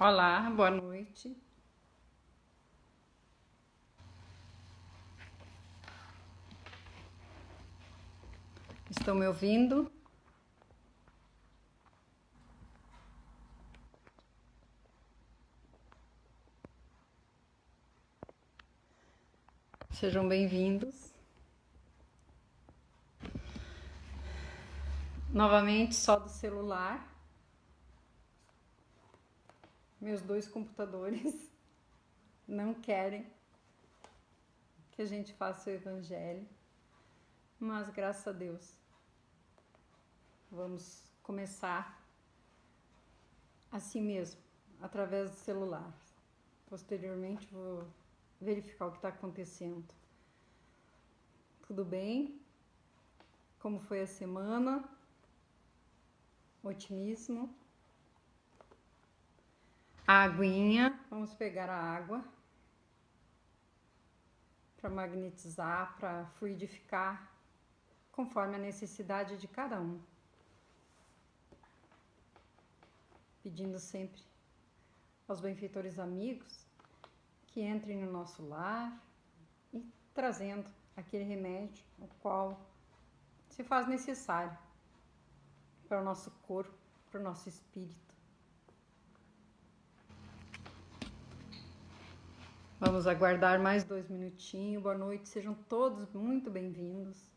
Olá, boa noite. Estão me ouvindo? Sejam bem-vindos. Novamente, só do celular. Meus dois computadores não querem que a gente faça o evangelho, mas graças a Deus vamos começar assim mesmo, através do celular. Posteriormente vou verificar o que está acontecendo. Tudo bem? Como foi a semana? Otimismo? A aguinha, vamos pegar a água para magnetizar, para fluidificar, conforme a necessidade de cada um. Pedindo sempre aos benfeitores amigos que entrem no nosso lar e trazendo aquele remédio o qual se faz necessário para o nosso corpo, para o nosso espírito. Vamos aguardar mais 2 minutinhos. Boa noite, sejam todos muito bem-vindos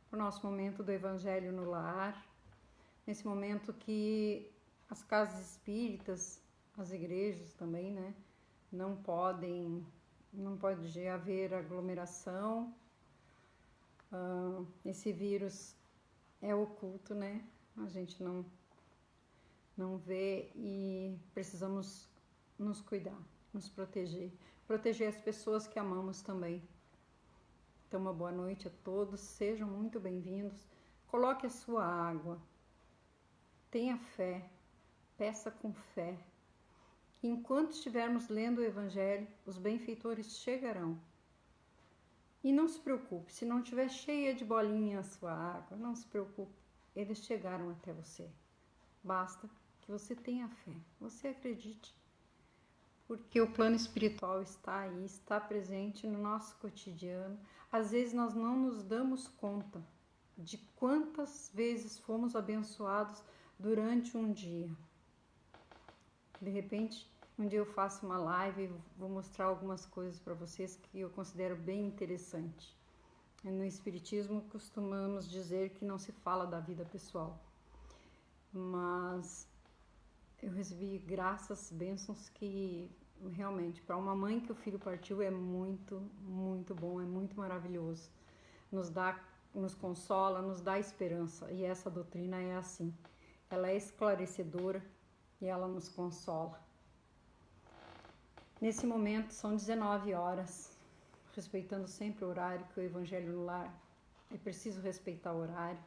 para o nosso momento do Evangelho no Lar. Nesse momento que as casas espíritas, as igrejas também, né, não pode haver aglomeração. Esse vírus é oculto, né? A gente não vê e precisamos nos cuidar, nos proteger as pessoas que amamos também. Então, uma boa noite a todos, sejam muito bem-vindos. Coloque a sua água, tenha fé, peça com fé. Que enquanto estivermos lendo o Evangelho, os benfeitores chegarão. E não se preocupe, se não estiver cheia de bolinha a sua água, não se preocupe, eles chegaram até você. Basta que você tenha fé, você acredite. Porque o plano espiritual está aí, está presente no nosso cotidiano. Às vezes nós não nos damos conta de quantas vezes fomos abençoados durante um dia. De repente, um dia eu faço uma live e vou mostrar algumas coisas para vocês que eu considero bem interessante. No Espiritismo costumamos dizer que não se fala da vida pessoal, mas eu recebi graças, bênçãos que realmente para uma mãe que o filho partiu é muito, muito bom, é muito maravilhoso. Nos consola, nos dá esperança, e essa doutrina é assim. Ela é esclarecedora e ela nos consola. Nesse momento são 19 horas, respeitando sempre o horário, que o Evangelho no Lar é preciso respeitar o horário.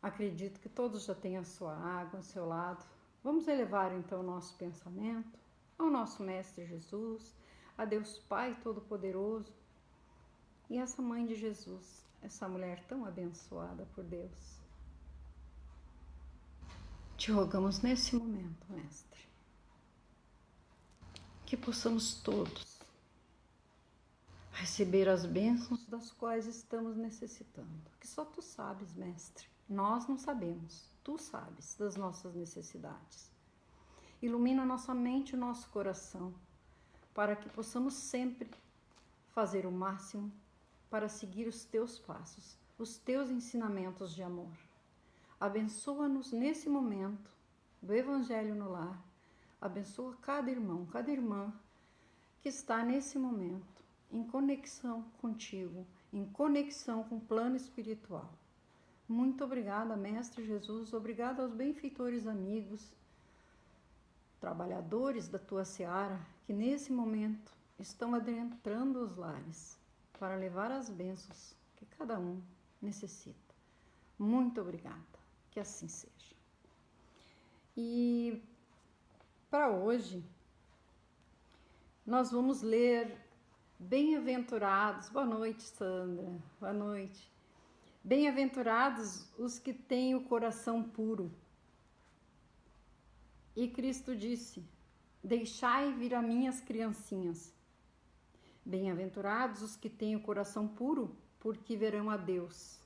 Acredito que todos já têm a sua água ao seu lado. Vamos elevar então o nosso pensamento ao nosso Mestre Jesus, a Deus Pai Todo-Poderoso e essa Mãe de Jesus, essa mulher tão abençoada por Deus. Te rogamos nesse momento, Mestre, que possamos todos receber as bênçãos das quais estamos necessitando. Que só Tu sabes, Mestre. Nós não sabemos. Tu sabes das nossas necessidades. Ilumina nossa mente e o nosso coração, para que possamos sempre fazer o máximo para seguir os Teus passos, os Teus ensinamentos de amor. Abençoa-nos nesse momento do Evangelho no Lar. Abençoa cada irmão, cada irmã que está nesse momento em conexão contigo, em conexão com o plano espiritual. Muito obrigada, Mestre Jesus, obrigada aos benfeitores amigos, trabalhadores da Tua Seara, que nesse momento estão adentrando os lares para levar as bênçãos que cada um necessita. Muito obrigada, que assim seja. E para hoje, nós vamos ler Bem-aventurados. Boa noite, Sandra. Boa noite. Bem-aventurados os que têm o coração puro, E Cristo disse: deixai vir a mim as criancinhas. Bem-aventurados os que têm o coração puro, porque verão a Deus.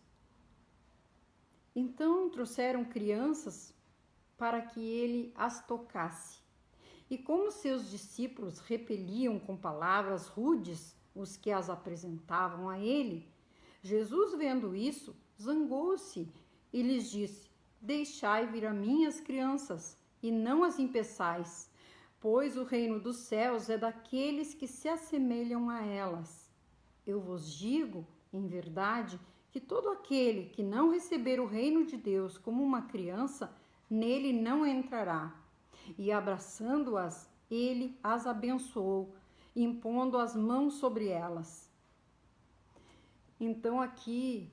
Então trouxeram crianças para que ele as tocasse. E como seus discípulos repeliam com palavras rudes os que as apresentavam a ele, Jesus, vendo isso, zangou-se e lhes disse: deixai vir a mim as crianças, e não as impeçais, pois o reino dos céus é daqueles que se assemelham a elas. Eu vos digo, em verdade, que todo aquele que não receber o reino de Deus como uma criança, nele não entrará. E abraçando-as, ele as abençoou, impondo as mãos sobre elas. Então aqui,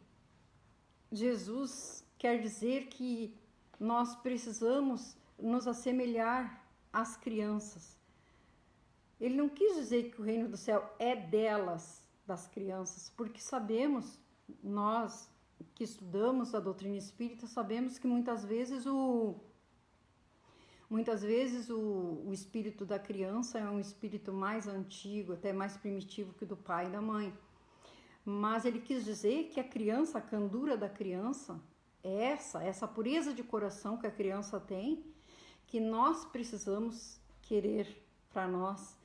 Jesus quer dizer que nós precisamos nos assemelhar às crianças. Ele não quis dizer que o reino do céu é delas, das crianças, porque sabemos, nós que estudamos a doutrina espírita, sabemos que muitas vezes o espírito da criança é um espírito mais antigo, até mais primitivo que o do pai e da mãe. Mas ele quis dizer que a criança, a candura da criança, essa pureza de coração que a criança tem, que nós precisamos querer para nós,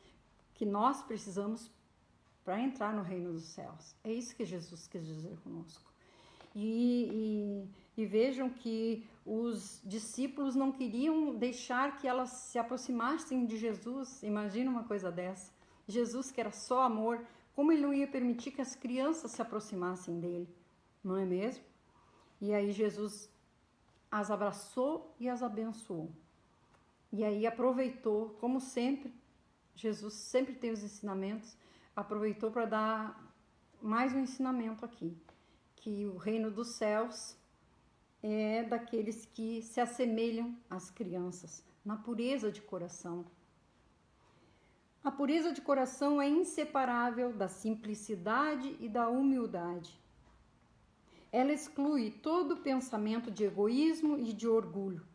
que nós precisamos para entrar no reino dos céus. É isso que Jesus quis dizer conosco. E vejam que os discípulos não queriam deixar que elas se aproximassem de Jesus. Imagina uma coisa dessa. Jesus, que era só amor, como ele não ia permitir que as crianças se aproximassem dele, não é mesmo? E aí Jesus as abraçou e as abençoou. E aí aproveitou, como sempre, Jesus sempre tem os ensinamentos, aproveitou para dar mais um ensinamento aqui, que o reino dos céus é daqueles que se assemelham às crianças, na pureza de coração. A pureza de coração é inseparável da simplicidade e da humildade. Ela exclui todo pensamento de egoísmo e de orgulho.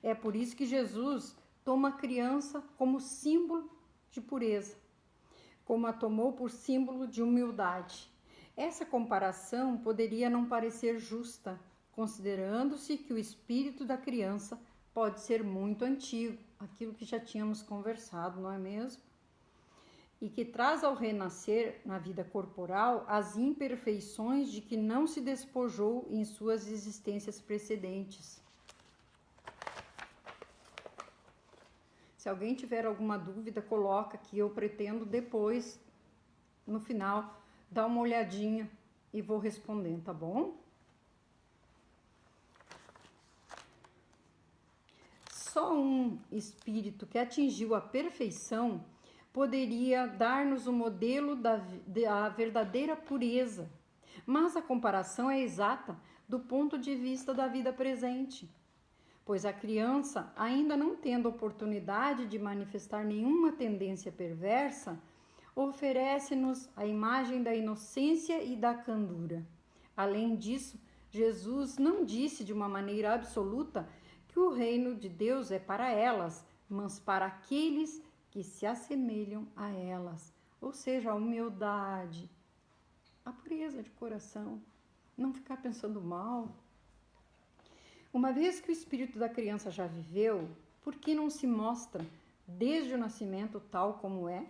É por isso que Jesus toma a criança como símbolo de pureza, como a tomou por símbolo de humildade. Essa comparação poderia não parecer justa, considerando-se que o espírito da criança pode ser muito antigo, aquilo que já tínhamos conversado, não é mesmo? E que traz ao renascer na vida corporal as imperfeições de que não se despojou em suas existências precedentes. Se alguém tiver alguma dúvida, coloca que eu pretendo depois, no final, dar uma olhadinha e vou respondendo, tá bom? Só um espírito que atingiu a perfeição poderia dar-nos o modelo da verdadeira pureza, mas a comparação é exata do ponto de vista da vida presente, pois a criança, ainda não tendo oportunidade de manifestar nenhuma tendência perversa, oferece-nos a imagem da inocência e da candura. Além disso, Jesus não disse de uma maneira absoluta que o reino de Deus é para elas, mas para aqueles que se assemelham a elas, ou seja, a humildade, a pureza de coração, não ficar pensando mal. Uma vez que o espírito da criança já viveu, por que não se mostra desde o nascimento tal como é?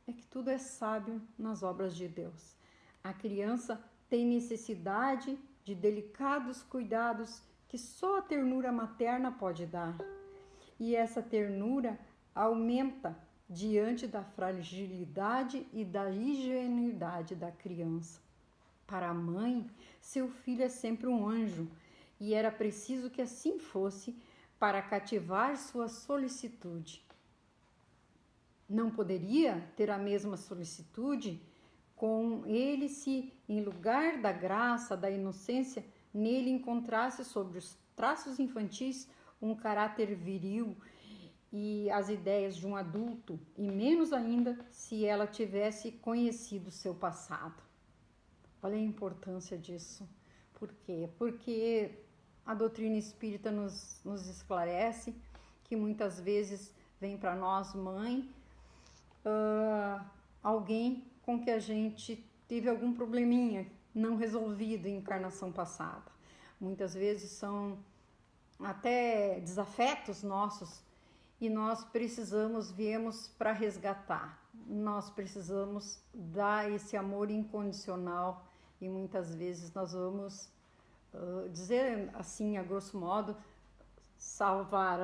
É que tudo é sábio nas obras de Deus. A criança tem necessidade de delicados cuidados que só a ternura materna pode dar. E essa ternura aumenta diante da fragilidade e da ingenuidade da criança. Para a mãe, seu filho é sempre um anjo, e era preciso que assim fosse para cativar sua solicitude. Não poderia ter a mesma solicitude com ele se, em lugar da graça, da inocência, nele encontrasse sobre os traços infantis um caráter viril e as ideias de um adulto, e menos ainda se ela tivesse conhecido seu passado. Olha a importância disso. Por quê? Porque a doutrina espírita nos esclarece que muitas vezes vem para nós, mãe, alguém com que a gente teve algum probleminha não resolvido em encarnação passada. Muitas vezes são até desafetos nossos e nós viemos para resgatar. Nós precisamos dar esse amor incondicional e muitas vezes nós vamos dizer assim, a grosso modo,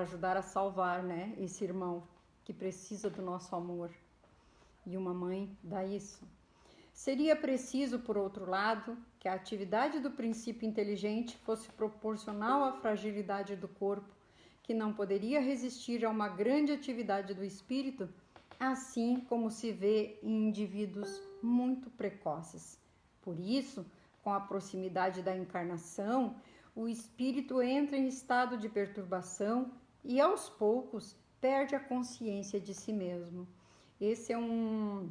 ajudar a salvar, né, esse irmão que precisa do nosso amor. E uma mãe dá isso. Seria preciso, por outro lado, que a atividade do princípio inteligente fosse proporcional à fragilidade do corpo, que não poderia resistir a uma grande atividade do espírito, assim como se vê em indivíduos muito precoces. Por isso, com a proximidade da encarnação, o espírito entra em estado de perturbação e, aos poucos, perde a consciência de si mesmo. Esse é um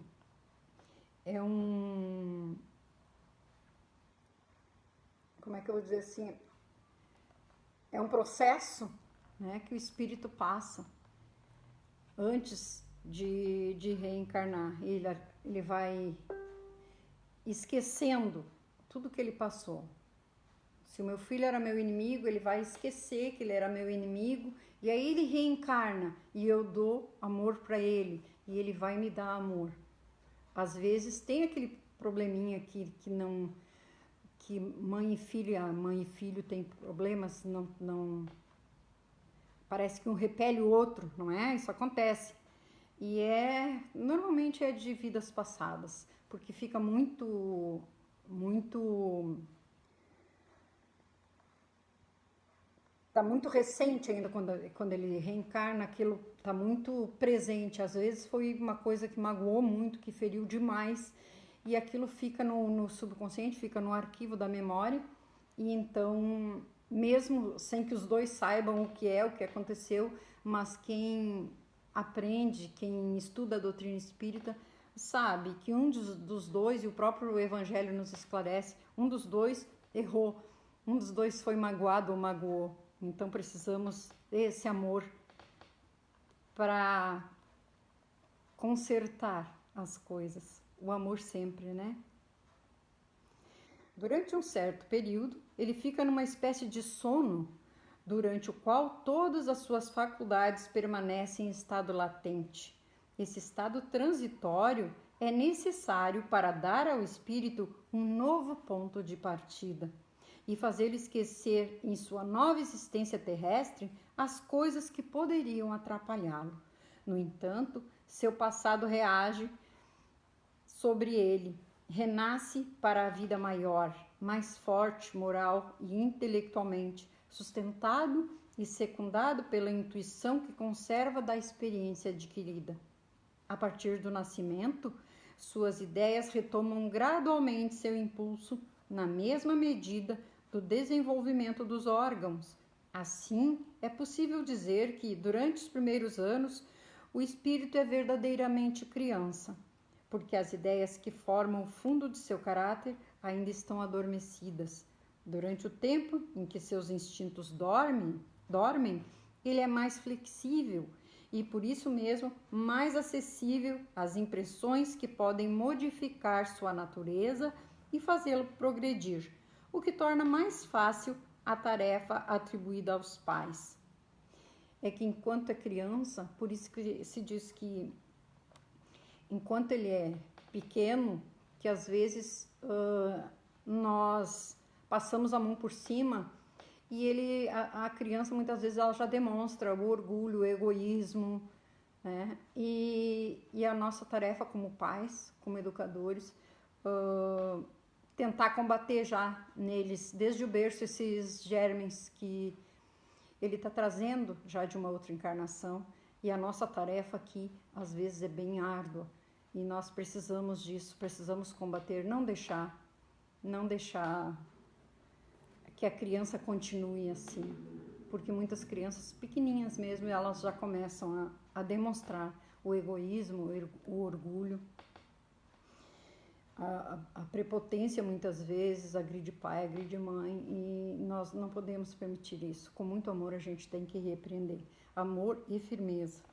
como é que eu vou dizer assim? É um processo, né, que o espírito passa antes de reencarnar. Ele vai esquecendo tudo que ele passou. Se o meu filho era meu inimigo, ele vai esquecer que ele era meu inimigo, e aí ele reencarna e eu dou amor para ele e ele vai me dar amor. Às vezes tem aquele probleminha que mãe e filho tem problemas, não parece que um repele o outro, não é? Isso acontece. E normalmente é de vidas passadas, porque fica muito tá muito recente ainda quando ele reencarna, aquilo tá muito presente. Às vezes foi uma coisa que magoou muito, que feriu demais, e aquilo fica no subconsciente, fica no arquivo da memória, e então, mesmo sem que os dois saibam o que aconteceu, mas quem aprende, quem estuda a doutrina espírita, sabe que um dos dois, e o próprio Evangelho nos esclarece, um dos dois errou, um dos dois foi magoado ou magoou. Então precisamos desse amor para consertar as coisas. O amor sempre, né? Durante um certo período, ele fica numa espécie de sono, durante o qual todas as suas faculdades permanecem em estado latente. Esse estado transitório é necessário para dar ao espírito um novo ponto de partida e fazê-lo esquecer em sua nova existência terrestre as coisas que poderiam atrapalhá-lo. No entanto, seu passado reage sobre ele, renasce para a vida maior, mais forte moral e intelectualmente, sustentado e secundado pela intuição que conserva da experiência adquirida. A partir do nascimento, suas ideias retomam gradualmente seu impulso na mesma medida do desenvolvimento dos órgãos. Assim, é possível dizer que, durante os primeiros anos, o espírito é verdadeiramente criança, porque as ideias que formam o fundo de seu caráter ainda estão adormecidas. Durante o tempo em que seus instintos dormem, ele é mais flexível e, por isso mesmo, mais acessível às impressões que podem modificar sua natureza e fazê-lo progredir, o que torna mais fácil a tarefa atribuída aos pais. É que enquanto é criança, por isso que se diz que enquanto ele é pequeno, que às vezes nós passamos a mão por cima e a criança muitas vezes ela já demonstra o orgulho, o egoísmo, né? E a nossa tarefa como pais, como educadores, tentar combater já neles, desde o berço, esses germes que ele está trazendo já de uma outra encarnação. E a nossa tarefa aqui, às vezes, é bem árdua. E nós precisamos disso, precisamos combater, não deixar que a criança continue assim. Porque muitas crianças pequenininhas mesmo, elas já começam a demonstrar o egoísmo, o orgulho, a prepotência muitas vezes, agride pai, agride mãe, e nós não podemos permitir isso. Com muito amor a gente tem que repreender. Amor e firmeza.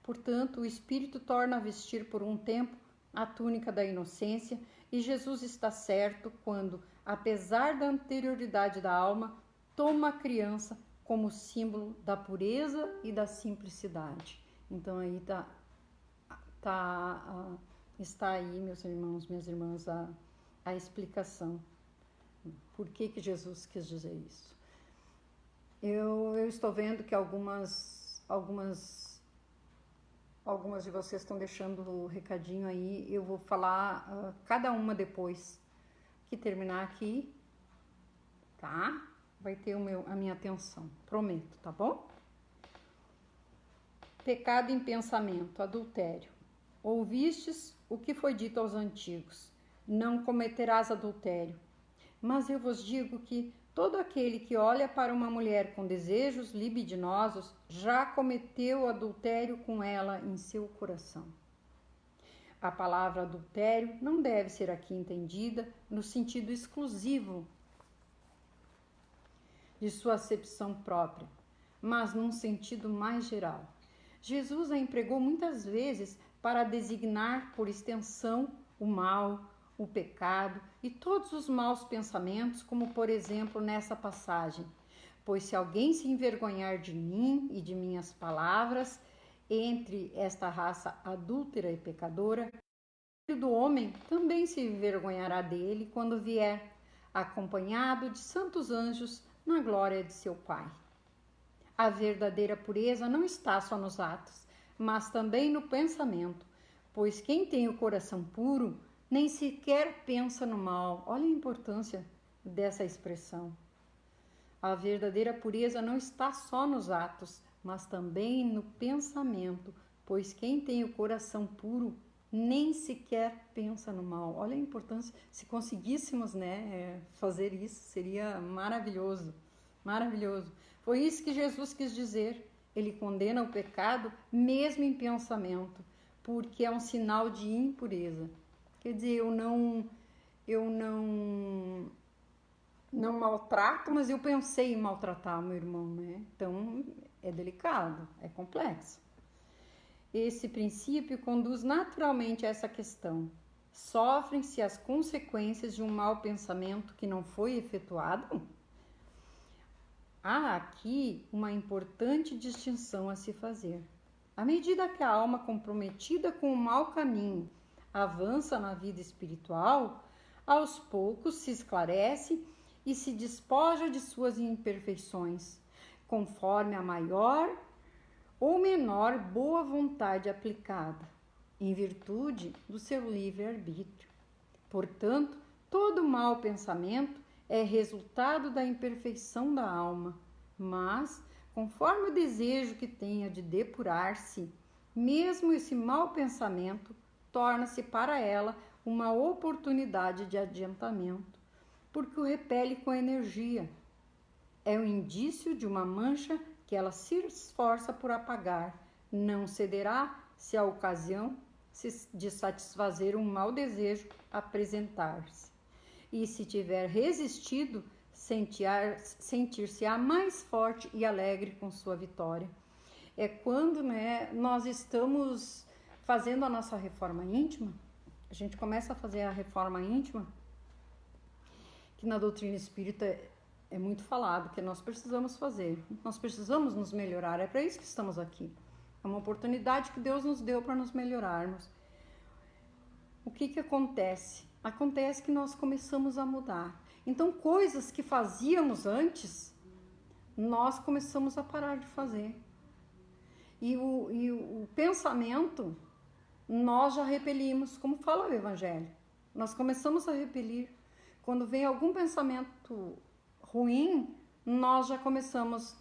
Portanto, o Espírito torna a vestir por um tempo a túnica da inocência, e Jesus está certo quando, apesar da anterioridade da alma, toma a criança como símbolo da pureza e da simplicidade. Então aí está aí, meus irmãos, minhas irmãs, a explicação. Por que Jesus quis dizer isso? Eu estou vendo que algumas de vocês estão deixando o recadinho aí. Eu vou falar cada uma depois que terminar aqui, tá? Vai ter a minha atenção, prometo, tá bom? Pecado em pensamento, adultério. Ouvistes o que foi dito aos antigos: não cometerás adultério. Mas eu vos digo que todo aquele que olha para uma mulher com desejos libidinosos já cometeu adultério com ela em seu coração. A palavra adultério não deve ser aqui entendida no sentido exclusivo de sua acepção própria, mas num sentido mais geral. Jesus a empregou muitas vezes para designar por extensão o mal, o pecado e todos os maus pensamentos, como por exemplo nessa passagem: pois se alguém se envergonhar de mim e de minhas palavras entre esta raça adúltera e pecadora, o Filho do Homem também se envergonhará dele quando vier, acompanhado de santos anjos na glória de seu Pai. A verdadeira pureza não está só nos atos, mas também no pensamento, pois quem tem o coração puro nem sequer pensa no mal. Olha a importância dessa expressão. A verdadeira pureza não está só nos atos, mas também no pensamento, pois quem tem o coração puro nem sequer pensa no mal. Olha a importância. Se conseguíssemos, fazer isso, seria maravilhoso, maravilhoso. Foi isso que Jesus quis dizer. Ele condena o pecado mesmo em pensamento, porque é um sinal de impureza. Quer dizer, eu não maltrato, mas eu pensei em maltratar meu irmão, né? Então, é delicado, é complexo. Esse princípio conduz naturalmente a essa questão. Sofrem-se as consequências de um mau pensamento que não foi efetuado? Há aqui uma importante distinção a se fazer. À medida que a alma comprometida com o mau caminho avança na vida espiritual, aos poucos se esclarece e se despoja de suas imperfeições, conforme a maior ou menor boa vontade aplicada, em virtude do seu livre-arbítrio. Portanto, todo mau pensamento é resultado da imperfeição da alma, mas, conforme o desejo que tenha de depurar-se, mesmo esse mau pensamento torna-se para ela uma oportunidade de adiantamento, porque o repele com energia. É um indício de uma mancha que ela se esforça por apagar. Não cederá se a ocasião de satisfazer um mau desejo apresentar-se. E se tiver resistido, sentir-se-á mais forte e alegre com sua vitória. É quando nós estamos fazendo a nossa reforma íntima, a gente começa a fazer a reforma íntima, que na doutrina espírita é muito falado, que nós precisamos fazer. Nós precisamos nos melhorar, é para isso que estamos aqui. É uma oportunidade que Deus nos deu para nos melhorarmos. O que acontece? Acontece que nós começamos a mudar. Então, coisas que fazíamos antes, nós começamos a parar de fazer. E o pensamento, nós já repelimos, como fala o Evangelho. Nós começamos a repelir. Quando vem algum pensamento ruim, nós já começamos,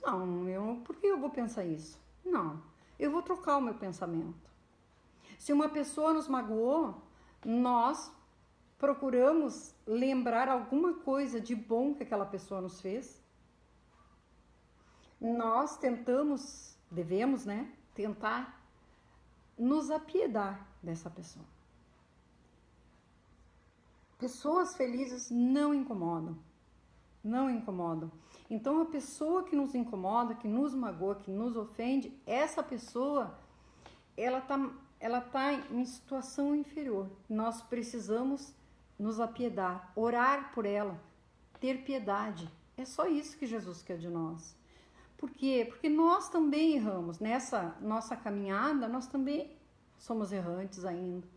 por que eu vou pensar isso? Não, eu vou trocar o meu pensamento. Se uma pessoa nos magoou, nós procuramos lembrar alguma coisa de bom que aquela pessoa nos fez. Nós devemos, tentar nos apiedar dessa pessoa. Pessoas felizes não incomodam. não incomodam. Então a pessoa que nos incomoda, que nos magoa, que nos ofende, essa pessoa, ela tá em situação inferior. Nós precisamos nos apiedar, orar por ela, ter piedade. É só isso que Jesus quer de nós. Por quê? Porque nós também erramos. Nessa nossa caminhada, nós também somos errantes ainda.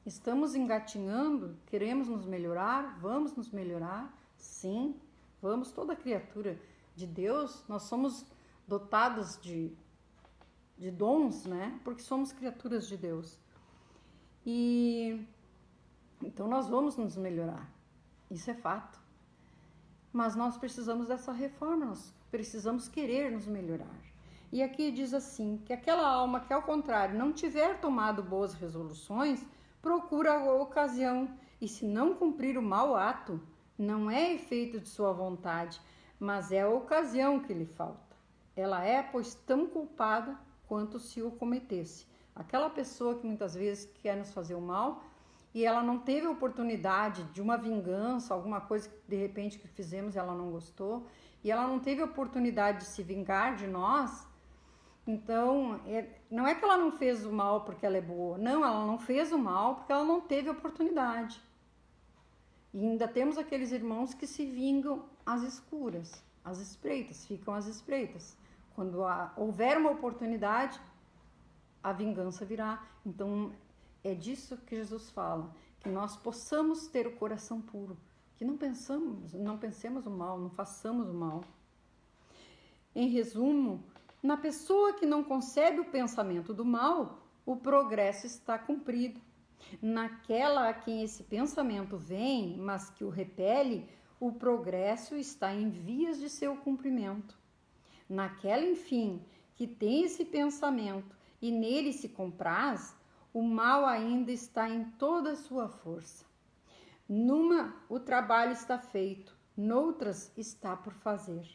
Estamos engatinhando, queremos nos melhorar, vamos nos melhorar, sim, vamos. Toda criatura de Deus, nós somos dotados de dons, né? Porque somos criaturas de Deus. E então nós vamos nos melhorar, isso é fato. Mas nós precisamos dessa reforma, nós precisamos querer nos melhorar. E aqui diz assim, que aquela alma que ao contrário não tiver tomado boas resoluções, procura a ocasião, e se não cumprir o mau ato, não é efeito de sua vontade, mas é a ocasião que lhe falta. Ela é, pois, tão culpada quanto se o cometesse. Aquela pessoa que muitas vezes quer nos fazer o mal e ela não teve a oportunidade de uma vingança, alguma coisa que de repente que fizemos e ela não gostou, e ela não teve a oportunidade de se vingar de nós. Então, não é que ela não fez o mal porque ela é boa. Não, ela não fez o mal porque ela não teve oportunidade. E ainda temos aqueles irmãos que se vingam às escuras, às espreitas, ficam às espreitas. Quando houver uma oportunidade, a vingança virá. Então, é disso que Jesus fala, que nós possamos ter o coração puro, que não pensemos o mal, não façamos o mal. Em resumo, na pessoa que não concebe o pensamento do mal, o progresso está cumprido. Naquela a quem esse pensamento vem, mas que o repele, o progresso está em vias de seu cumprimento. Naquela, enfim, que tem esse pensamento e nele se compraz, o mal ainda está em toda a sua força. Numa, o trabalho está feito, noutras está por fazer.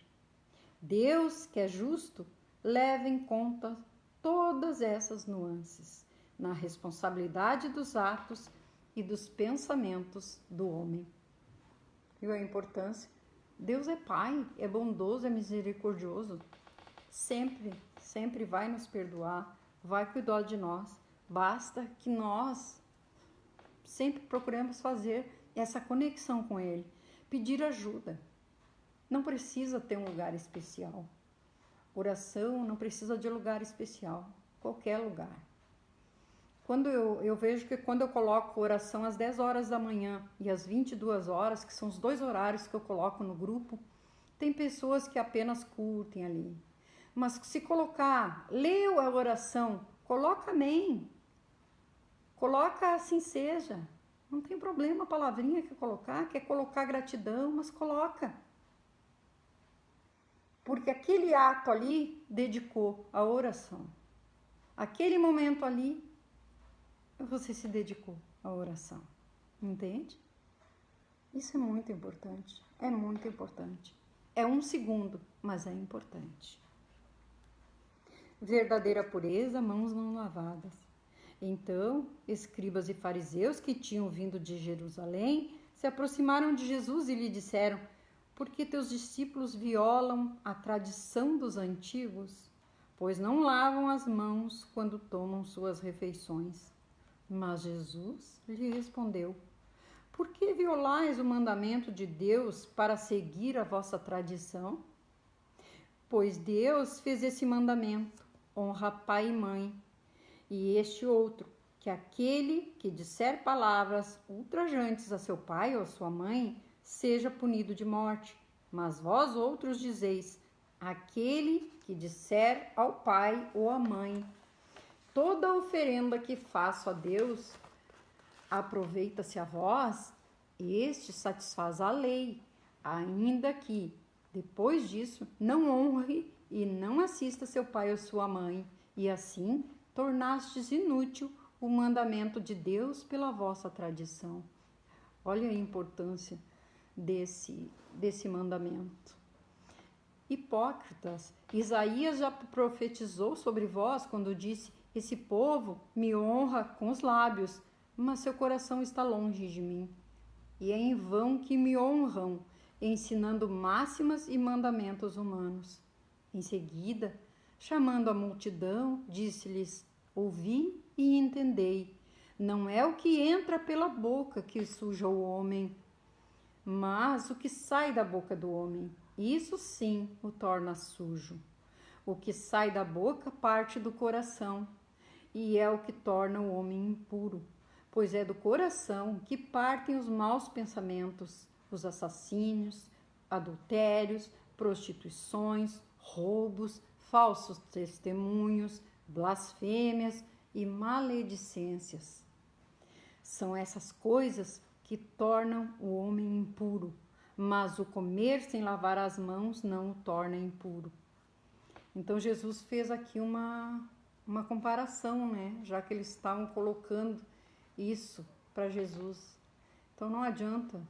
Deus, que é justo, leva em conta todas essas nuances na responsabilidade dos atos e dos pensamentos do homem. Viu a importância? Deus é Pai, é bondoso, é misericordioso. Sempre vai nos perdoar, vai cuidar de nós. Basta que nós sempre procuremos fazer essa conexão com Ele, pedir ajuda. Não precisa ter um lugar especial. Oração não precisa de lugar especial, qualquer lugar. Quando eu vejo que quando eu coloco oração às 10 horas da manhã e às 22 horas, que são os 2 horários que eu coloco no grupo, tem pessoas que apenas curtem ali. Mas se colocar, leu a oração, coloca amém. Coloca assim seja. Não tem problema a palavrinha que quer colocar gratidão, mas coloca. Porque aquele ato ali dedicou a oração. Aquele momento ali, você se dedicou à oração. Entende? Isso é muito importante. É muito importante. É 1 segundo, mas é importante. Verdadeira pureza, mãos não lavadas. Então, escribas e fariseus que tinham vindo de Jerusalém se aproximaram de Jesus e lhe disseram: por que teus discípulos violam a tradição dos antigos? Pois não lavam as mãos quando tomam suas refeições. Mas Jesus lhe respondeu: por que violais o mandamento de Deus para seguir a vossa tradição? Pois Deus fez esse mandamento: honra pai e mãe. E este outro, que aquele que disser palavras ultrajantes a seu pai ou a sua mãe, seja punido de morte. Mas vós outros dizeis: aquele que disser ao pai ou à mãe, toda oferenda que faço a Deus, aproveita-se a vós, este satisfaz a lei, ainda que, depois disso, não honre e não assista seu pai ou sua mãe, e assim tornastes inútil o mandamento de Deus pela vossa tradição. Olha a importância desse mandamento. Hipócritas, Isaías já profetizou sobre vós quando disse: esse povo me honra com os lábios, mas seu coração está longe de mim. E é em vão que me honram, ensinando máximas e mandamentos humanos. Em seguida, chamando a multidão, disse-lhes: ouvi e entendei. Não é o que entra pela boca que suja o homem, mas o que sai da boca do homem. Isso sim o torna sujo. O que sai da boca parte do coração, e é o que torna o homem impuro, pois é do coração que partem os maus pensamentos, os assassínios, adultérios, prostituições, roubos, falsos testemunhos, blasfêmias e maledicências. São essas coisas que tornam o homem impuro, mas o comer sem lavar as mãos não o torna impuro. Então Jesus fez aqui uma comparação, né? Já que eles estavam colocando isso para Jesus. Então não adianta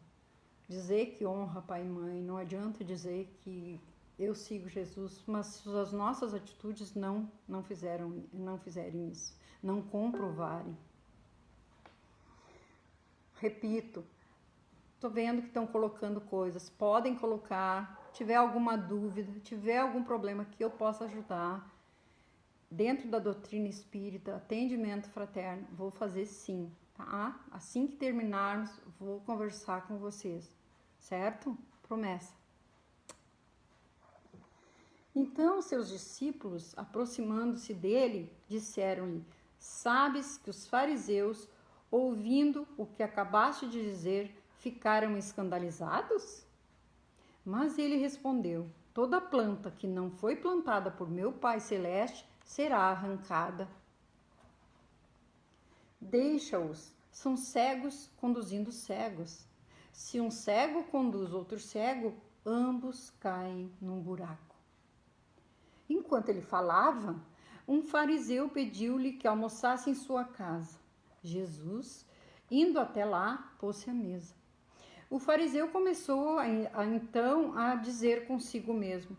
dizer que honra pai e mãe, não adianta dizer que eu sigo Jesus, mas se as nossas atitudes não fizerem isso, não comprovarem. Repito, estou vendo que estão colocando coisas, podem colocar, tiver alguma dúvida, tiver algum problema que eu possa ajudar, dentro da doutrina espírita, atendimento fraterno, vou fazer sim, tá? Assim que terminarmos, vou conversar com vocês, certo? Promessa. Então, seus discípulos, aproximando-se dele, disseram-lhe: sabes que os fariseus, ouvindo o que acabaste de dizer, ficaram escandalizados? Mas ele respondeu: toda planta que não foi plantada por meu Pai Celeste será arrancada. Deixa-os, são cegos conduzindo cegos. Se um cego conduz outro cego, ambos caem num buraco. Enquanto ele falava, um fariseu pediu-lhe que almoçasse em sua casa. Jesus, indo até lá, pôs-se à mesa. O fariseu começou então a dizer consigo mesmo: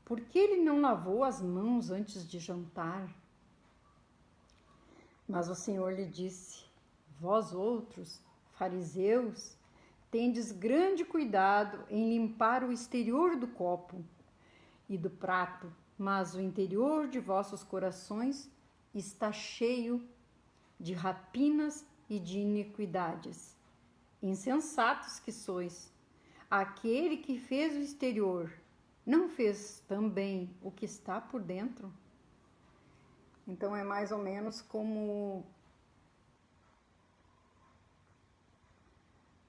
por que ele não lavou as mãos antes de jantar? Mas o Senhor lhe disse: vós outros, fariseus, tendes grande cuidado em limpar o exterior do copo e do prato, mas o interior de vossos corações está cheio de rapinas e de iniquidades. Insensatos que sois! Aquele que fez o exterior não fez também o que está por dentro? Então é mais ou menos como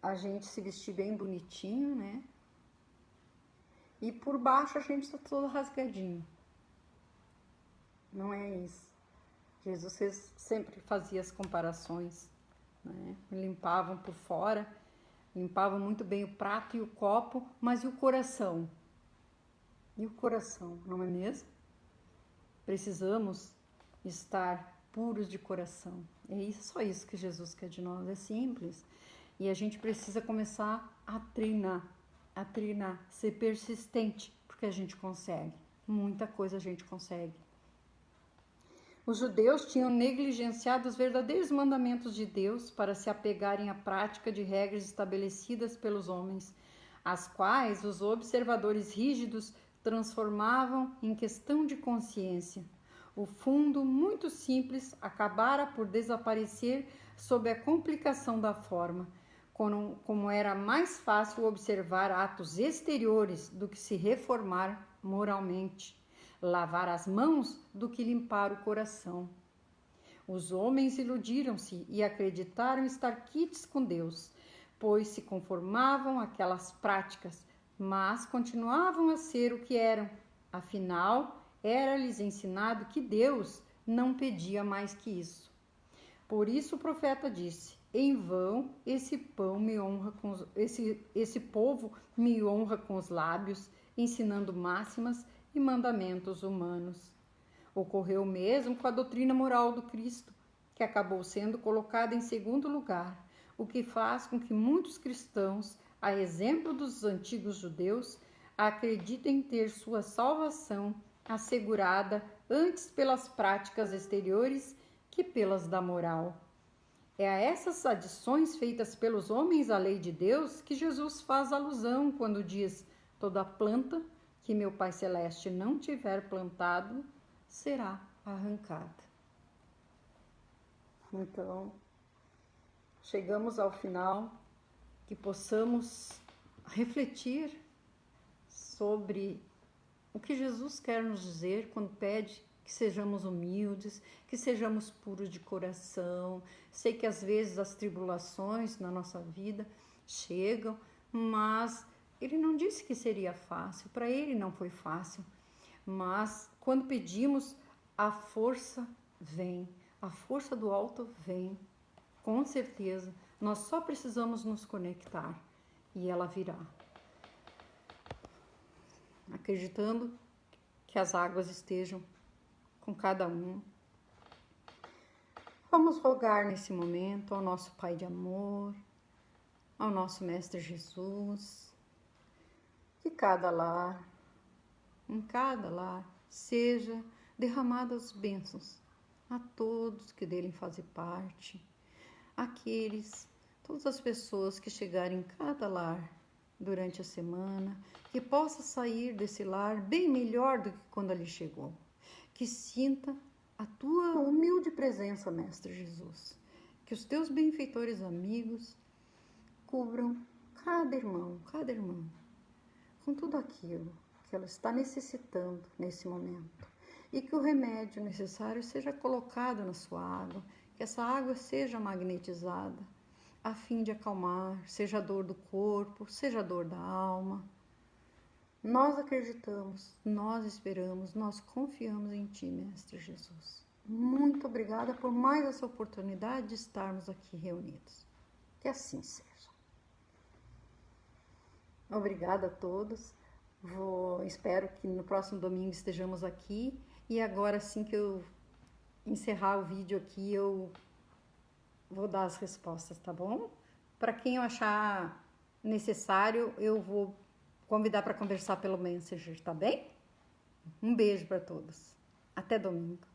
a gente se vestir bem bonitinho, né? E por baixo a gente está todo rasgadinho. Não é isso. Jesus sempre fazia as comparações, né? Limpavam por fora, limpavam muito bem o prato e o copo, mas e o coração? E o coração, não é mesmo? Precisamos estar puros de coração. É isso, só isso que Jesus quer de nós, é simples. E a gente precisa começar a treinar, ser persistente, porque a gente consegue. Muita coisa a gente consegue. Os judeus tinham negligenciado os verdadeiros mandamentos de Deus para se apegarem à prática de regras estabelecidas pelos homens, as quais os observadores rígidos transformavam em questão de consciência. O fundo, muito simples, acabara por desaparecer sob a complicação da forma, como era mais fácil observar atos exteriores do que se reformar moralmente, lavar as mãos do que limpar o coração. Os homens iludiram-se e acreditaram estar quites com Deus, pois se conformavam àquelas práticas, mas continuavam a ser o que eram. Afinal, era-lhes ensinado que Deus não pedia mais que isso. Por isso o profeta disse: em vão esse povo me honra com os lábios, ensinando máximas e mandamentos humanos. Ocorreu o mesmo com a doutrina moral do Cristo, que acabou sendo colocada em segundo lugar, o que faz com que muitos cristãos, a exemplo dos antigos judeus, acreditem ter sua salvação assegurada antes pelas práticas exteriores que pelas da moral. É a essas adições feitas pelos homens à lei de Deus que Jesus faz alusão quando diz: toda planta que meu Pai Celeste não tiver plantado será arrancada. Então, chegamos ao final, que possamos refletir sobre o que Jesus quer nos dizer quando pede que sejamos humildes, que sejamos puros de coração. Sei que às vezes as tribulações na nossa vida chegam, mas ele não disse que seria fácil, para ele não foi fácil. Mas quando pedimos, a força vem, a força do alto vem, com certeza. Nós só precisamos nos conectar e ela virá. Acreditando que as águas estejam com cada um. Vamos rogar nesse momento ao nosso Pai de amor, ao nosso Mestre Jesus, que em cada lar, seja derramadas bênçãos a todos que dele fazem parte, todas as pessoas que chegarem em cada lar durante a semana, que possa sair desse lar bem melhor do que quando ali chegou. Que sinta a tua humilde presença, Mestre Jesus. Que os teus benfeitores amigos cubram cada irmã, com tudo aquilo que ela está necessitando nesse momento. E que o remédio necessário seja colocado na sua água, que essa água seja magnetizada, a fim de acalmar, seja a dor do corpo, seja a dor da alma. Nós acreditamos, nós esperamos, nós confiamos em Ti, Mestre Jesus. Muito obrigada por mais essa oportunidade de estarmos aqui reunidos. Que assim seja. Obrigada a todos. Espero que no próximo domingo estejamos aqui. E agora, assim que eu encerrar o vídeo aqui, eu vou dar as respostas, tá bom? Para quem eu achar necessário, eu vou convidar para conversar pelo Messenger, tá bem? Um beijo para todos. Até domingo.